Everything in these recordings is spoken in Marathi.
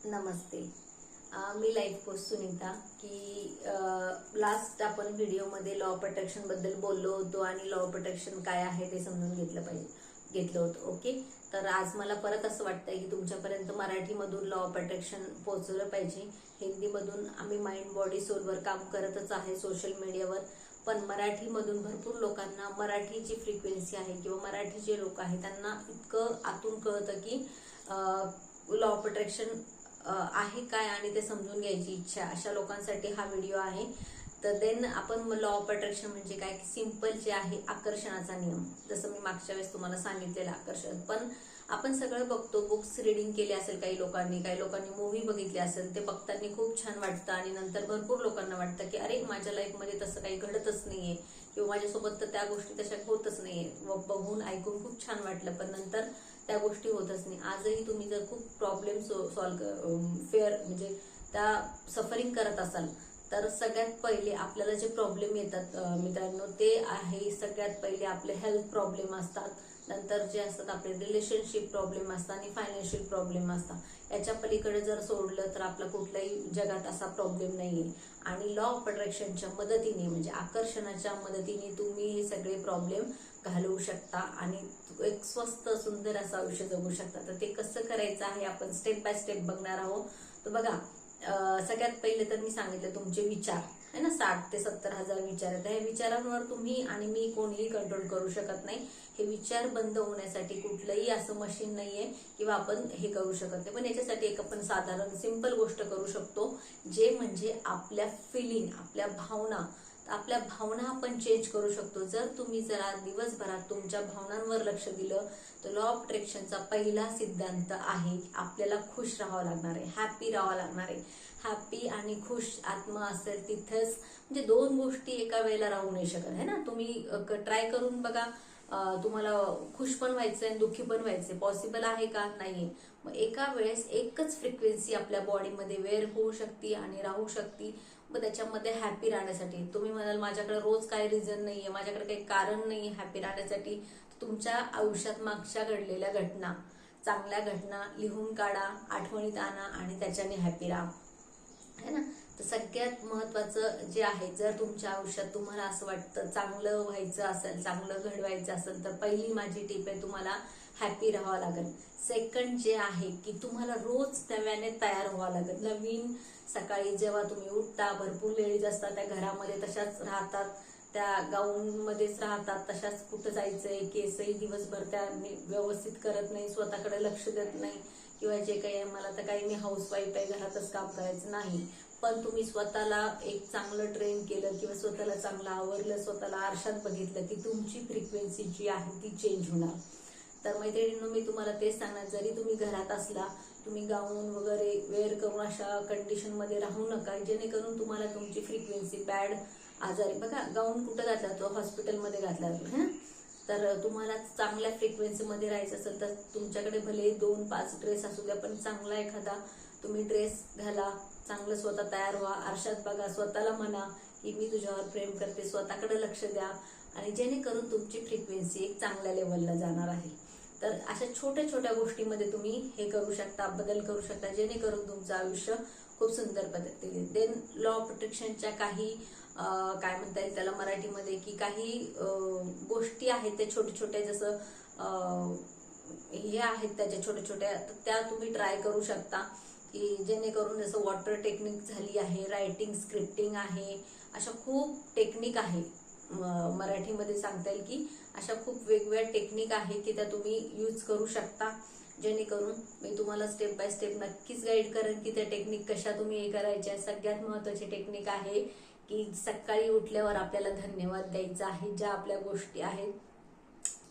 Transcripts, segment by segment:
नमस्ते. मी लाईफ कोच सुनीता की लास्ट आपण व्हिडिओमध्ये लॉ ऑफ अट्रॅक्शन बद्दल बोललो होतो आणि लॉ ऑफ अट्रॅक्शन काय आहे ते समजून घेतलं होतं. ओके, तर आज मला परत असं वाटतंय की तुमच्यापर्यंत मराठीमधून लॉ ऑफ अट्रॅक्शन पोहोचवलं पाहिजे. हिंदीमधून आम्ही माइंड बॉडी सोलवर काम करतच आहे सोशल मीडियावर, पण मराठीमधून भरपूर लोकांना मराठीची फ्रिक्वेन्सी आहे किंवा मराठी जे लोक आहेत त्यांना इतकं आतून कळतं की लॉ ऑफ अट्रॅक्शन आहे काय आणि ते समजून घ्यायची इच्छा, अशा लोकांसाठी हा व्हिडिओ आहे. तर देन आपण लॉ ऑफ अट्रॅक्शन म्हणजे काय, सिंपल जे आहे आकर्षणाचा नियम, जसं मी मागच्या वेळेस तुम्हाला सांगितलेलं आकर्षण. पण आपण सगळं बघतो, बुक्स रिडिंग केले असेल काही लोकांनी मूव्ही बघितली असेल, ते बघताना खूप छान वाटतं आणि नंतर भरपूर लोकांना वाटतं की अरे माझ्या लाईफमध्ये तसं काही घडतच नाहीये किंवा माझ्यासोबत तर त्या गोष्टी तशा होतच नाहीये. बघून ऐकून खूप छान वाटलं पण नंतर त्या गोष्टी होतच नाही. आजही तुम्ही जर खूप प्रॉब्लेम फेअर म्हणजे त्या सफरिंग करत असाल तर सगळ्यात पहिले आपल्याला जे प्रॉब्लेम येतात मित्रांनो, ते आहे सगळ्यात पहिले आपले हेल्थ प्रॉब्लेम असतात, नंतर जे असतात आपले रिलेशनशिप प्रॉब्लेम असतात आणि फायनान्शियल प्रॉब्लेम असतात. याच्या पलीकडे जर सोडलं तर आपला कुठलाही जगात असा प्रॉब्लेम नाहीये. आणि लॉ ऑफ अट्रॅक्शनच्या मदतीने म्हणजे आकर्षणाच्या मदतीने तुम्ही हे सगळे प्रॉब्लेम घालवू शकता आणि एक स्वस्त सुंदर असं आयुष्य जगू शकता. तर ते कसं करायचं आहे आपण स्टेप बाय स्टेप बघणार आहोत. तर बघा, सगळ्यात पहिले तर मी सांगितलं तुमचे विचार है ना, 60 ते 70 हजार विचार आहेत. हे विचारांवर तुम्ही आणि मी कोणीही कंट्रोल करू शकत नाही. हे विचार बंद होण्यासाठी कुठलंही असं मशीन नाहीये किंवा आपण हे करू शकत नाही. पण याच्यासाठी एक आपण साधारण सिंपल गोष्ट करू शकतो, जे म्हणजे आपल्या फिलिंग, आपल्या भावना आपण चेंज करू शकतो. जर तुम्ही जरा दिवसभरात तुमच्या भावनांवर लक्ष दिलं तर लॉ ऑफ अट्रॅक्शनचा पहिला सिद्धांत आहे आपल्याला खुश राहावं लागणार आहे, हॅपी राहावं लागणार आहे. हॅपी आणि खुश आत्मा असेल तिथेच, म्हणजे दोन गोष्टी एका वेळेला राहू नाही शकत है ना. तुम्ही ट्राय करून बघा, तुम्हाला खुश पण व्हायचंय आणि दुःखी पण व्हायचंय, पॉसिबल आहे का? नाहीये. मग एका वेळेस एकच फ्रिक्वेन्सी आपल्या बॉडीमध्ये वेअर होऊ शकते आणि राहू शकते. मग त्याच्यामध्ये हॅपी राहण्यासाठी तुम्ही म्हणाल माझ्याकडे रोज काही रिझन नाहीये, माझ्याकडे काही कारण नाहीये हॅपी राहण्यासाठी. तुमच्या आयुष्यात मागच्या घडलेल्या घटना, चांगल्या घटना लिहून काढा, आठवणीत आणा आणि त्याच्याने हॅपी राहा है ना. तर सगळ्यात महत्वाचं जे आहे, जर तुमच्या आयुष्यात तुम्हाला असं वाटतं चांगलं व्हायचं असेल, चांगलं घडवायचं असेल, तर पहिली माझी टीप आहे तुम्हाला हॅपी राहावं लागेल. सेकंड जे आहे की तुम्हाला रोज नव्याने तयार व्हावं लागेल. नवीन सकाळी जेव्हा तुम्ही उठता, भरपूर लेडीज असतात त्या घरामध्ये तशाच राहतात, त्या गाऊन मध्येच राहतात, तशाच कुठं जायचंय, केसही दिवसभर त्या व्यवस्थित करत नाही, स्वतःकडे लक्ष देत नाही किंवा जे काही आहे मला तर काही मी हाऊसवाईफ आहे, घरातच काम करायचं नाही. पण तुम्ही स्वतःला एक चांगलं ट्रेन केलं किंवा स्वतःला चांगलं आवरलं, स्वतःला आरशात बघितलं की तुमची फ्रिक्वेन्सी जी आहे ती चेंज होणार. तर मैत्रिणींनो, मी तुम्हाला तेच सांगणार, जरी तुम्ही घरात असला तुम्ही गाऊन वगैरे वेअर करून अशा कंडिशन मध्ये राहू नका, जेणेकरून तुम्हाला तुमची फ्रिक्वेन्सी बॅड आजारी, बघा गाऊन कुठं घातला तो हॉस्पिटलमध्ये घातला जातो है ना. तर तुम्हाला चांगल्या फ्रिक्वेन्सीमध्ये राहायचं असेल तर तुमच्याकडे भले 2-5 ड्रेस असू द्या, पण चांगला एखादा तुम्ही ड्रेस घाला, चांगलं स्वतः तयार व्हा, आरशात बघा, स्वतःला म्हणा की मी तुझ्यावर प्रेम करते, स्वतःकडे लक्ष द्या आणि जेणेकरून तुमची फ्रिक्वेन्सी एक चांगल्या लेवलला जाणार आहे. तर अशा छोट्या छोट्या गोष्टींमध्ये तुम्ही हे करू शकता, बदल करू शकता, जेणेकरून तुमचं आयुष्य खूप सुंदर पद्धतीने. देन लॉ ऑफ अट्रॅक्शनच्या काही काय म्हणता येईल त्याला मराठीमध्ये, की काही गोष्टी आहेत त्या छोट्या छोट्या, जसं हे आहेत त्याच्या छोट्या छोट्या, त्या तुम्ही ट्राय करू शकता की जेणेकरून, जसं वॉटर टेक्निक झाली आहे, रायटिंग स्क्रिप्टिंग आहे, अशा खूप टेक्निक आहे. मराठीमध्ये सांगता येईल की अशा खूप वेगवेगळ्या टेक्निक आहे की त्या तुम्ही यूज करू शकता, जेणेकरून मी तुम्हाला स्टेप बाय स्टेप नक्कीच गाईड करेन की त्या टेक्निक कशा तुम्ही हे करायच्या. सगळ्यात महत्वाची टेक्निक आहे की सकाळी उठल्यावर आपल्याला धन्यवाद द्यायचा आहे. ज्या आपल्या गोष्टी आहेत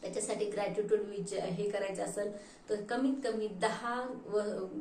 त्याच्यासाठी ग्रॅटिट्यूड हे करायचं असेल तर कमीत कमी 10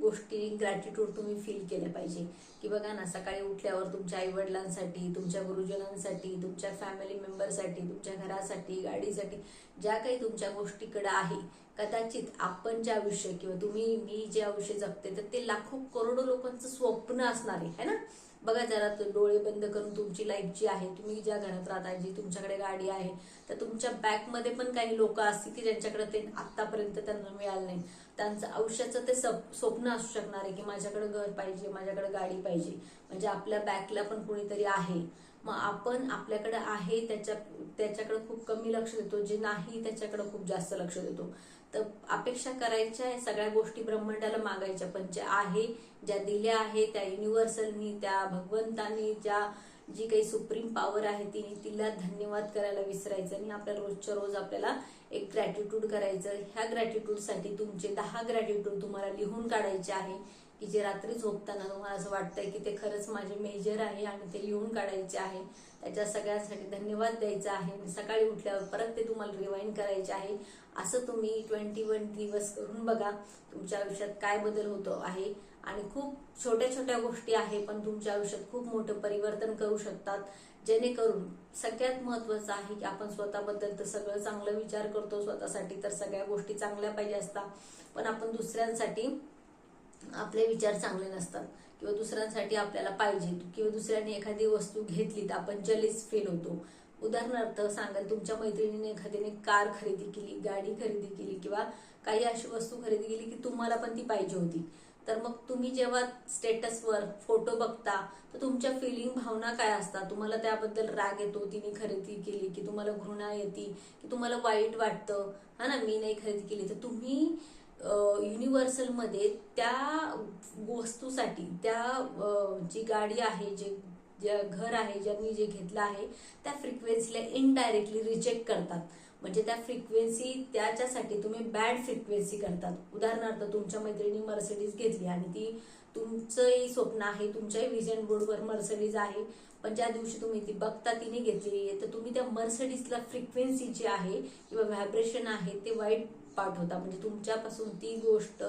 गोष्टी ग्रॅटिट्यूड तुम्ही फील केल्या पाहिजे. की बघा ना, सकाळी उठल्यावर तुमच्या आई वडिलांसाठी, तुमच्या गुरुजनांसाठी, तुमच्या फॅमिली मेंबरसाठी, तुमच्या घरासाठी, गाडीसाठी, ज्या काही तुमच्या गोष्टीकडे आहे, कदाचित आपण जे आयुष्य किंवा तुम्ही मी जे आयुष्य जगते तर ते लाखो करोडो लोकांचं स्वप्न असणार आहे है ना. बघा जरा डोळे बंद करून तुमची लाईफ जी आहे, तुम्ही ज्या घरात राहता, जी तुमच्याकडे गाडी आहे, तर तुमच्या बॅकमध्ये पण काही लोक असतील की ज्यांच्याकडे ते आतापर्यंत त्यांना मिळालं नाही. त्यांचं आयुष्याचं ते स्वप्न असू शकणार आहे की माझ्याकडे घर पाहिजे, माझ्याकडे गाडी पाहिजे. म्हणजे आपल्या बॅकला पण कुणीतरी आहे. मग आपण आपल्याकडे आहे त्याच्याकडे खूप कमी लक्ष देतो, जे नाही त्याच्याकडे खूप जास्त लक्ष देतो. तर अपेक्षा करायच्या सगळ्या गोष्टी ब्रह्मांडाला मागायच्या, पण ज्या आहे, ज्या दिल्या आहे त्या युनिव्हर्सलनी, त्या भगवंतांनी, जी काही सुप्रीम पॉवर आहे तिला धन्यवाद करायला विसरायचं आणि आपल्या रोजच्या रोज आपल्याला एक ग्रॅटिट्यूड करायचं. ह्या ग्रॅटिट्यूडसाठी तुमचे 10 ग्रॅटिट्यूड तुम्हाला लिहून काढायचे आहे की जे रात्री झोपताना तुम्हाला असं वाटतंय की ते खरंच माझे मेजर आहे आणि ते लिहून काढायचे आहे. त्याच्या सगळ्यांसाठी धन्यवाद द्यायचा आहे आणि सकाळी उठल्यावर परत ते तुम्हाला रिवाइंड करायचे आहे. असं तुम्ही 21 दिवस करून बघा, तुमच्या आयुष्यात काय बदल होतो आहे. आणि खूप छोट्या छोट्या गोष्टी आहे पण तुमच्या आयुष्यात खूप मोठं परिवर्तन करू शकतात. जेणेकरून सगळ्यात महत्वाचं आहे की आपण स्वतःबद्दल तर सगळं चांगलं विचार करतो, स्वतःसाठी तर सगळ्या गोष्टी चांगल्या पाहिजे असतात, पण आपण दुसऱ्यांसाठी आपले विचार चांगले नसतात किंवा दुसऱ्यांसाठी आपल्याला पाहिजे किंवा दुसऱ्याने एखादी वस्तू घेतली तर आपण जलीस फील होतो. उदाहरणार्थ सांगाल, तुमच्या मैत्रिणीने एखाद्याने कार खरेदी केली, गाडी खरेदी केली किंवा काही अशी वस्तू खरेदी केली की तुम्हाला पण ती पाहिजे होती. तर मग तुम्ही जेव्हा स्टेटसवर फोटो बघता तर तुमच्या फिलिंग भावना काय असतात? तुम्हाला त्याबद्दल राग येतो तिने खरेदी केली, की तुम्हाला घृणा येते, की तुम्हाला वाईट वाटतं हा ना मी नाही खरेदी केली. तर तुम्ही युनिव्हर्सल मध्ये त्या वस्तूसाठी, त्या जी गाडी आहे, जे घर आहे, ज्यांनी जे घेतलं आहे त्या फ्रिक्वेन्सीला इनडायरेक्टली रिजेक्ट करतात. म्हणजे त्या फ्रिक्वेन्सी त्याच्यासाठी तुम्ही बॅड फ्रिक्वेन्सी करतात. उदाहरणार्थ तुमच्या मैत्रिणी मर्सिडीज घेतली आणि ती तुमचंही स्वप्न आहे, तुमच्याही विजन बोर्डवर मर्सिडीज आहे, पण ज्या दिवशी तुम्ही ती बघता तिने घेतलेली आहे तर तुम्ही त्या मर्सिडीजला फ्रिक्वेन्सी जी आहे किंवा व्हायब्रेशन आहे ते वाईट पाठवता. म्हणजे तुमच्यापासून ती गोष्ट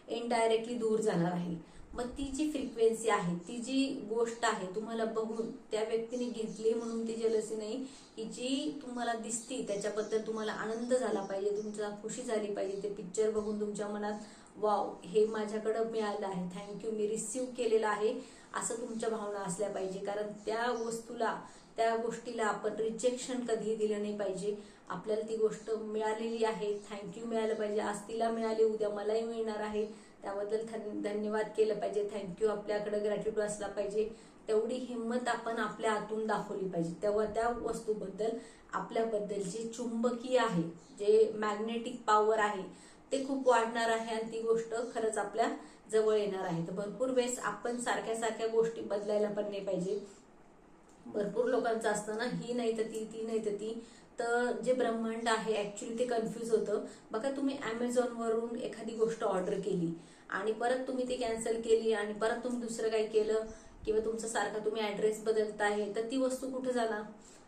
इनडायरेक्टली दूर जाणार आहे. मग ती जी फ्रिक्वेन्सी आहे, ती जी गोष्ट आहे, तुम्हाला बघून त्या व्यक्तीने घेतली म्हणून ती जलसी नाही, की जी तुम्हाला दिसती त्याच्याबद्दल तुम्हाला आनंद झाला पाहिजे, तुमच्या खुशी झाली पाहिजे. ते पिक्चर बघून तुमच्या मनात वाव हे माझ्याकडे मिळालं आहे, थँक्यू, मी रिसीव्ह केलेलं आहे, असं तुमच्या भावना असल्या पाहिजे. कारण त्या वस्तूला, त्या गोष्टीला आपण रिजेक्शन कधीही दिलं नाही पाहिजे. आपल्याला ती गोष्ट मिळालेली आहे, थँक्यू मिळालं पाहिजे. आज तिला मिळाली, उद्या मलाही मिळणार आहे, त्याबद्दल धन्यवाद केलं पाहिजे, थँक्यू. आपल्याकडे ग्रॅटिट्यूड असला पाहिजे. तेवढी हिंमत आपण आपल्या आतून दाखवली पाहिजे. तेव्हा त्या वस्तूबद्दल आपल्याबद्दलची चुंबकीय आहे, जे मॅग्नेटिक पॉवर आहे ते खूप वाढणार आहे आणि ती गोष्ट खरंच आपल्या जवळ येणार आहे. तर भरपूर वेळेस आपण सारख्या सारख्या गोष्टी बदलायला पण नाही पाहिजे. भरपूर लोकांचं असतं ना, ही नाही तर ती नाही तर ती. तर जे ब्रह्मांड आहे ऍक्च्युली ते कन्फ्युज होतं. बघा, तुम्ही अमेझॉनवरून एखादी गोष्ट ऑर्डर केली आणि परत तुम्ही ती कॅन्सल केली आणि परत तुम्ही दुसरं काही केलं किंवा तुमचा सारखा तुम्ही ऍड्रेस बदलताय, तर ती वस्तू कुठे जाणार?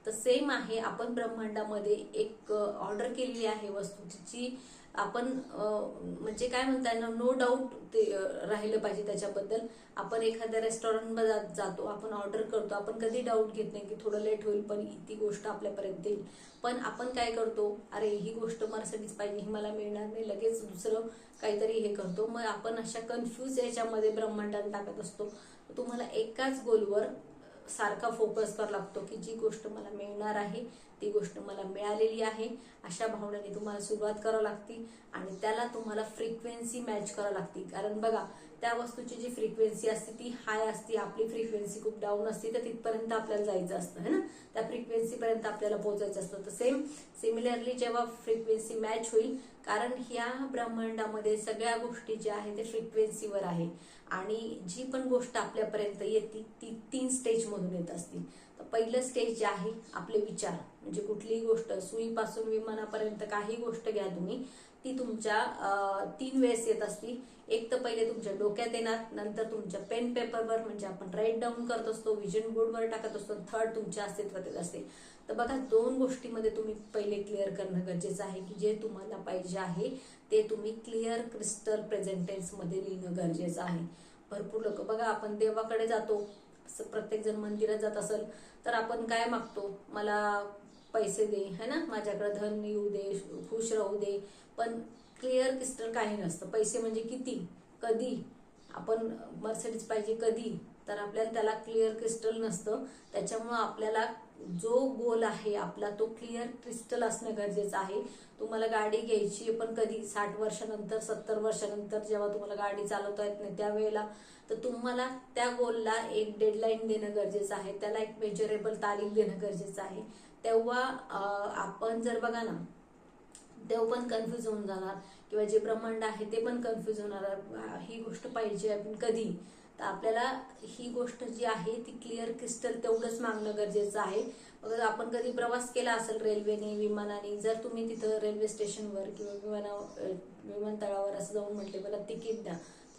तर सेम आहे, आपण ब्रह्मांडामध्ये एक ऑर्डर केलेली आहे वस्तू, तिची आपण म्हणजे काय म्हणताय ना, नो डाऊट ते राहिलं पाहिजे त्याच्याबद्दल. आपण एखाद्या रेस्टॉरंटमध्ये जातो, आपण ऑर्डर करतो, आपण कधी डाऊट घेत नाही की थोडं लेट होईल पण ती गोष्ट आपल्यापर्यंत येईल. पण आपण काय करतो, अरे ही गोष्ट मर्सिडीज पाहिजे, ही मला मिळणार नाही, लगेच दुसरं काहीतरी हे करतो. मग आपण अशा कन्फ्यूज याच्यामध्ये ब्रह्मांडात टाकत असतो. तुम्हाला एकाच गोलवर सारखा फोकस करावा लागतो की जी गोष्ट मला मिळणार आहे ती गोष्ट मला मिळालेली आहे, अशा भावनेने तुम्हाला सुरुवात करावी लागते आणि त्याला तुम्हाला फ्रिक्वेन्सी मॅच करावी लागते. कारण बघा, त्या वस्तूची जी फ्रिक्वेन्सी असते ती हाय असते, आपली फ्रिक्वेन्सी खूप डाऊन असते, तर तिथपर्यंत आपल्याला जायचं असतं है ना, त्या फ्रिक्वेन्सी पर्यंत आपल्याला पोहोचायचं असतं. तर सिमिलरली जेव्हा फ्रिक्वेन्सी मॅच होईल, कारण ह्या ब्रह्मांडामध्ये सगळ्या गोष्टी ज्या आहेत ते फ्रिक्वेन्सीवर आहे आणि जी पण गोष्ट आपल्यापर्यंत येते ती 3 स्टेजमधून येत असते. तर पहिलं स्टेज जे आहे आपले विचार, म्हणजे कुठलीही गोष्ट, सुईपासून विमानापर्यंत काही गोष्ट घ्या तुम्ही, ती तुमच्या 3 वेळेस येत असती. एक तर पहिले तुमच्या डोक्यात येणार, नंतर तुमच्या पेन पेपरवर म्हणजे आपण राईट डाऊन करत असतो, विजन बोर्डवर टाकत असतो, थर्ड तुमच्या अस्तित्वात येत असते. तर बघा, 2 गोष्टीमध्ये तुम्ही पहिले क्लिअर करणं गरजेचं आहे की जे तुम्हाला पाहिजे आहे ते तुम्ही क्लिअर क्रिस्टल प्रेझेंट टेन्स मध्ये लिहिणं गरजेचं आहे. भरपूर लोक बघा, आपण देवाकडे जातो, प्रत्येक जण मंदिरात जात असेल तर आपण काय मागतो, मला पैसे दे है ना, माझ्याकडे धन येऊ दे, खुश राहू दे. पण क्लिअर क्रिस्टल काही नसतं. पैसे म्हणजे किती, कधी, आपण मर्सिडीज पाहिजे कधी, तर आपल्याला त्याला क्लिअर क्रिस्टल नसतं. त्याच्यामुळं आपल्याला जो गोल आहे आपला तो क्लिअर क्रिस्टल असणं गरजेचं आहे. तुम्हाला गाडी घ्यायची पण कधी 60 वर्षानंतर 70 वर्षानंतर जेव्हा तुम्हाला गाडी चालवता येत नाही त्यावेळेला, तर तुम्हाला त्या गोलला एक डेडलाईन देणं गरजेचं आहे, त्याला एक मेजरेबल तारीख देणं गरजेचं आहे. तेव्हा आपण जर बघा ना, तेव्हा पण कन्फ्यूज होऊन जाणार किंवा जे ब्रह्मांड आहे ते पण कन्फ्यूज होणार. ही गोष्ट पाहिजे आपण कधी, तर आपल्याला ही गोष्ट जी आहे ती क्लिअर क्रिस्टल तेवढंच मागणं गरजेचं आहे. मग आपण कधी प्रवास केला असेल रेल्वेने, विमानाने, जर तुम्ही तिथं रेल्वे स्टेशनवर किंवा विमानतळावर असं जाऊन म्हटले मला तिकीट द्या,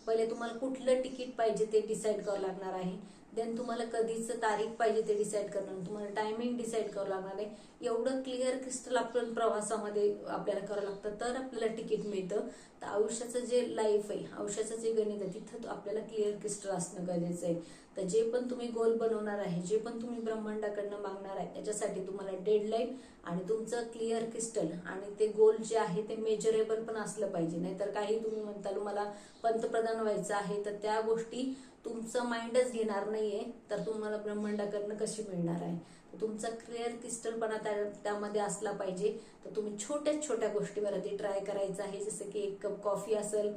पहिले तुम्हाला कुठलं तिकीट पाहिजे ते डिसाईड करावं लागणार आहे. देन तुम्हाला कधीच तारीख पाहिजे ते डिसाईड करणं, तुम्हाला टायमिंग डिसाईड करावं लागणार आहे. एवढं क्लिअर क्रिस्टल आपण प्रवासामध्ये आपल्याला करावं लागतं तर आपल्याला तिकीट मिळतं. तर आयुष्याचं जे लाईफ आहे, आयुष्याचं जे गणित आहे, तिथं आपल्याला क्लिअर क्रिस्टल असणं गरजेचं आहे. तर जे पण तुम्ही गोल बनवणार आहे, जे पण तुम्ही ब्रह्मांडाकडनं मागणार आहे, त्याच्यासाठी तुम्हाला डेडलाईन आणि तुमचं क्लिअर क्रिस्टल आणि ते गोल जे आहे ते मेजरेबल पण असलं पाहिजे. नाहीतर काही तुम्ही म्हणताल मला पंतप्रधान व्हायचं आहे, तर त्या गोष्टी तुमचं माइंडच घेणार नाहीये, तर तुम्हाला ब्रह्मांडाकडनं कशी मिळणार आहे. तर तुमचा क्लिअर क्रिस्टलपणा त्यामध्ये असला पाहिजे. तर तुम्ही छोट्या छोट्या गोष्टीवरती ट्राय करायचं आहे, जसं की 1 कप कॉफी असेल,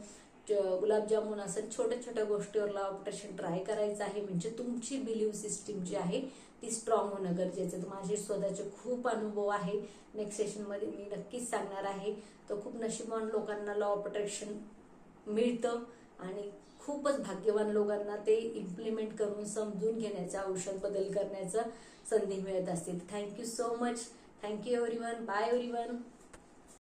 गुलाबजामुन असेल, छोट्या छोट्या गोष्टीवर लॉ ऑफ अट्रॅक्शन ट्राय करायचं आहे. म्हणजे तुमची बिलीव्ह सिस्टीम जी आहे ती स्ट्रॉंग होणं गरजेचं आहे. माझे स्वतःचे खूप अनुभव आहे, नेक्स्ट सेशनमध्ये मी नक्कीच सांगणार आहे. तर खूप नशीबवान लोकांना लॉ ऑफ अट्रॅक्शन मिळतं आणि खूपच भाग्यवान लोकांना ते इम्प्लिमेंट करून समजून घेण्याचं, आयुष्यात बदल करण्याचं संधी मिळत असते. Thank you so much. Thank you everyone. Bye everyone.